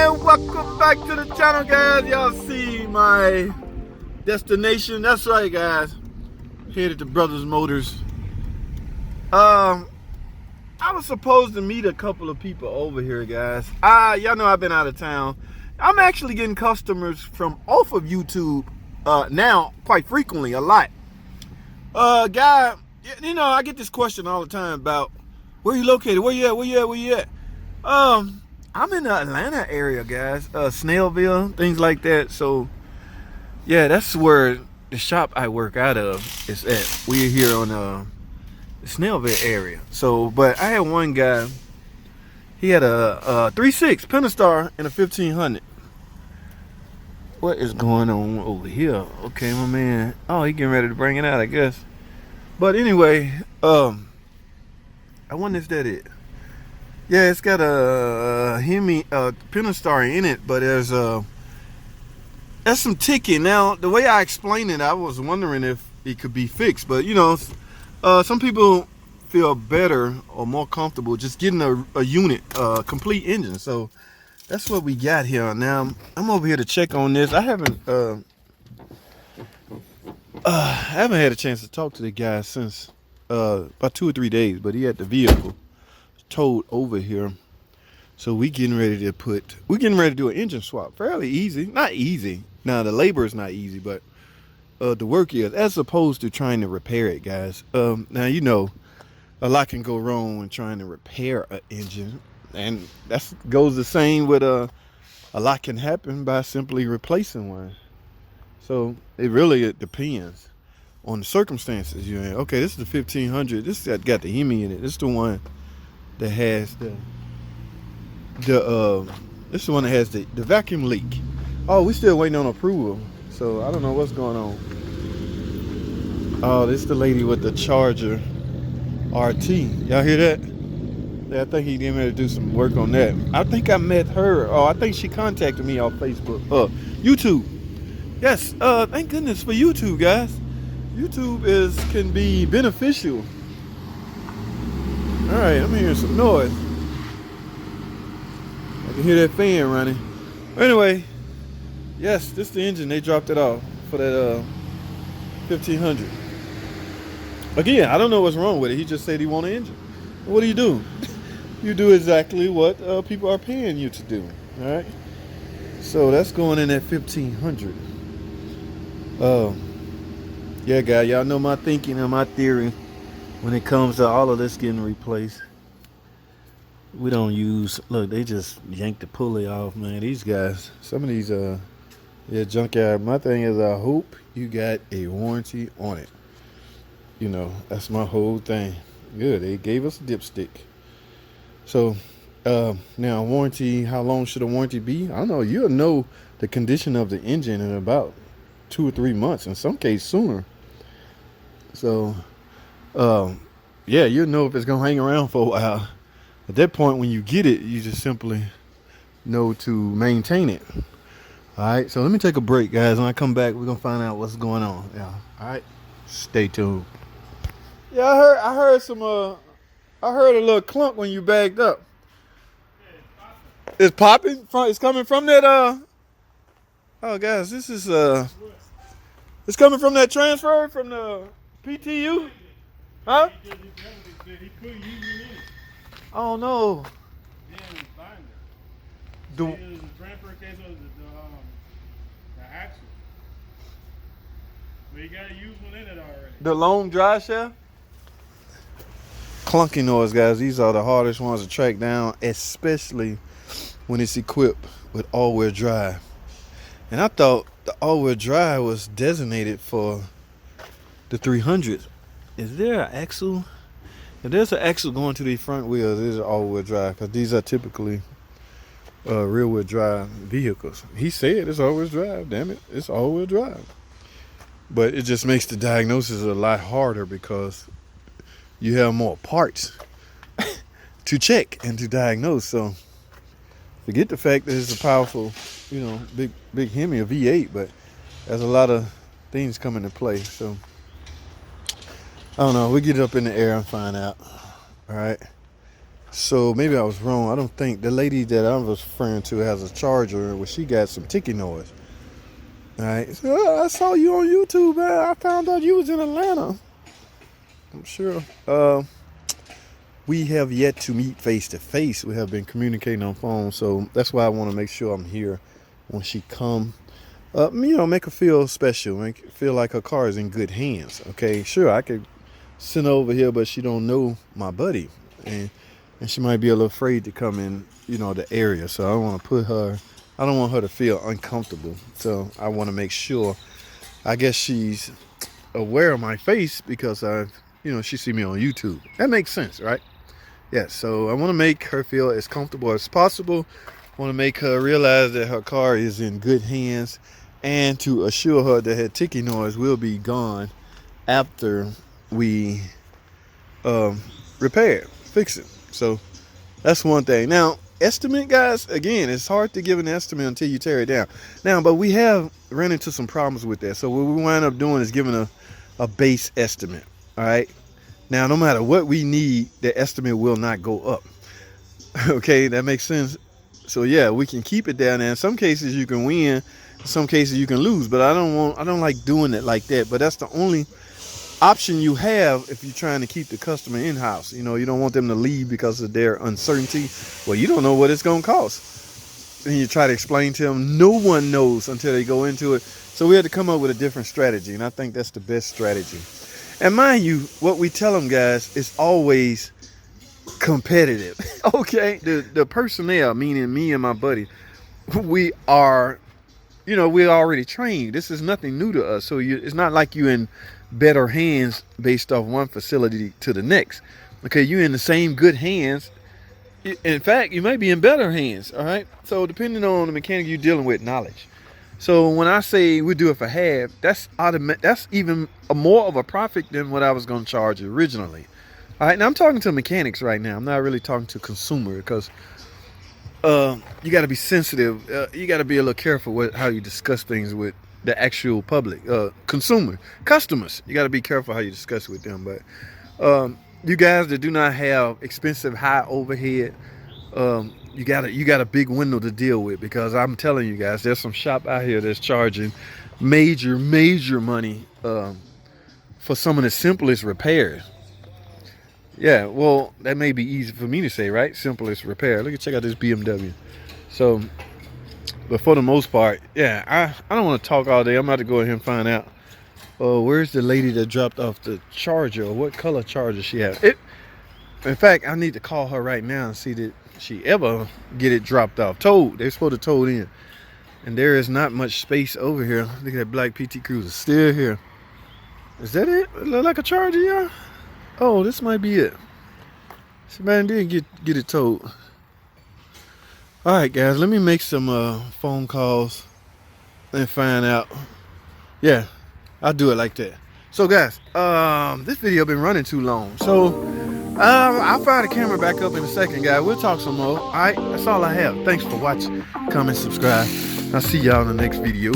And welcome back to the channel, guys. Y'all see my destination. That's right, guys. Headed to Brothers Motors. I was supposed to meet a couple of people over here, guys. Y'all know I've been out of town. I'm actually getting customers from off of YouTube now quite frequently, a lot. Guy, you know, I get this question all the time about where you located, where you at? I'm in the Atlanta area, guys. Snellville, things like that. So yeah, that's where the shop I work out of is at. We're here on the Snellville area. So, but I had one guy, he had a 3.6 Pentastar and a 1500. What is going on over here? Okay, my man. Oh, he getting ready to bring it out, I guess. But anyway, I wonder if that it. Yeah, it's got a Hemi Pentastar in it, but there's some ticking. Now, the way I explained it, I was wondering if it could be fixed. But you know, some people feel better or more comfortable just getting a unit, complete engine. So that's what we got here. Now I'm over here to check on this. I haven't had a chance to talk to the guy since about 2 or 3 days, but he had the vehicle towed over here. So we're getting ready to do an engine swap. Fairly easy. Not easy. Now the labor is not easy, but the work is, as opposed to trying to repair it, guys. Now, you know, a lot can go wrong when trying to repair an engine, and that goes the same with a lot can happen by simply replacing one. So it depends on the circumstances you're in. Okay, this is the 1500. This got the Hemi in it. This is the one that has the vacuum leak. Oh, we still waiting on approval, so I don't know what's going on. Oh, this is the lady with the Charger RT. Y'all hear that? Yeah, I think he's getting ready to do some work on that. I think I met her. Oh, I think she contacted me off Facebook, YouTube. Yes, thank goodness for YouTube, guys. YouTube can be beneficial. All right, I'm hearing some noise. I can hear that fan running. Anyway, yes, this is the engine. They dropped it off for that 1500. Again, I don't know what's wrong with it. He just said he want an engine. What do? You do exactly what people are paying you to do. All right. So that's going in at 1500. Yeah, guys, y'all know my thinking and my theory. When it comes to all of this getting replaced, we don't use, look, they just yanked the pulley off, man. These guys, some of these, junkyard. My thing is, I hope you got a warranty on it. You know, that's my whole thing. Good, they gave us a dipstick. So, now warranty, how long should a warranty be? I don't know. You'll know the condition of the engine in about 2 or 3 months, in some cases sooner. So, yeah, you'll know if it's gonna hang around for a while. At that point, when you get it, you just simply know to maintain it. All right, so let me take a break, guys. When I come back, we're gonna find out what's going on. Yeah, all right, stay tuned. Yeah, I heard a little clunk when you backed up. It's popping. It's coming from that. Oh, guys, this is it's coming from that transfer from the PTU. Huh? He put you in it. Oh no. Yeah, it was binder. The It was a transfer case of the axle. But you gotta use one in it already. long dry shaft. Clunky noise, guys. These are the hardest ones to track down, especially when it's equipped with all-wheel drive. And I thought the all-wheel drive was designated for the 300s. Is there an axle? If there's an axle going to the front wheels, this is all-wheel drive, because these are typically rear-wheel drive vehicles. He said it's all-wheel drive. Damn it, it's all-wheel drive. But it just makes the diagnosis a lot harder because you have more parts to check and to diagnose. So forget the fact that it's a powerful, you know, big Hemi, a V8, but there's a lot of things come into play. So I don't know. We get it up in the air and find out. All right. So maybe I was wrong. I don't think the lady that I was referring to has a charger where she got some ticking noise. All right. So I saw you on YouTube, man. I found out you was in Atlanta. I'm sure. We have yet to meet face to face. We have been communicating on phone, so that's why I want to make sure I'm here when she come. Make her feel special, make her feel like her car is in good hands. Okay, sure, I could send her over here, but she don't know my buddy, and she might be a little afraid to come in, the area. So I want to put her. I don't want her to feel uncomfortable. So I want to make sure. I guess she's aware of my face because she see me on YouTube. That makes sense, right? Yeah, so I want to make her feel as comfortable as possible. I want to make her realize that her car is in good hands and to assure her that her ticking noise will be gone after we fix it. So that's one thing. Now, estimate, guys, again, it's hard to give an estimate until you tear it down. Now, but we have run into some problems with that. So what we wind up doing is giving a base estimate, all right? Now, no matter what we need, the estimate will not go up. Okay, that makes sense. So yeah, we can keep it down there. In some cases you can win, in some cases you can lose, but I don't like doing it like that. But that's the only option you have if you're trying to keep the customer in-house. You don't want them to leave because of their uncertainty. Well, you don't know what it's gonna cost. And you try to explain to them, no one knows until they go into it. So we had to come up with a different strategy, and I think that's the best strategy. And mind you, what we tell them, guys, is always competitive. Okay, the personnel, meaning me and my buddy, we are, we're already trained. This is nothing new to us. So it's not like you in better hands based off one facility to the next. Okay, you're in the same good hands. In fact, you might be in better hands. All right. So depending on the mechanic you're dealing with, knowledge. So when I say we do it for half, that's automatic. That's even more of a profit than what I was going to charge originally. All right, now I'm talking to mechanics right now. I'm not really talking to consumer because you got to be sensitive. You got to be a little careful with how you discuss things with the actual public, customers. You got to be careful how you discuss with them. But you guys that do not have expensive high overhead, you got a big window to deal with, because I'm telling you guys, there's some shop out here that's charging major money for some of the simplest repairs. Yeah, well, that may be easy for me to say, right? Simplest repair. Check out this BMW. So, but for the most part, yeah, I don't want to talk all day. I'm about to go ahead and find out. Where's the lady that dropped off the charger, or what color charger she has? In fact, I need to call her right now and see that she ever get it dropped off. Towed. They're supposed to tow it in. And there is not much space over here. Look at that black PT Cruiser still here. Is that it? Look like a charger, y'all? Oh, this might be it. See, man, didn't get it towed. All right, guys, let me make some phone calls and find out. Yeah, I'll do it like that. So, guys, this video been running too long. So, I'll fire the camera back up in a second, guys. We'll talk some more. All right, that's all I have. Thanks for watching. Comment, subscribe. I'll see y'all in the next video.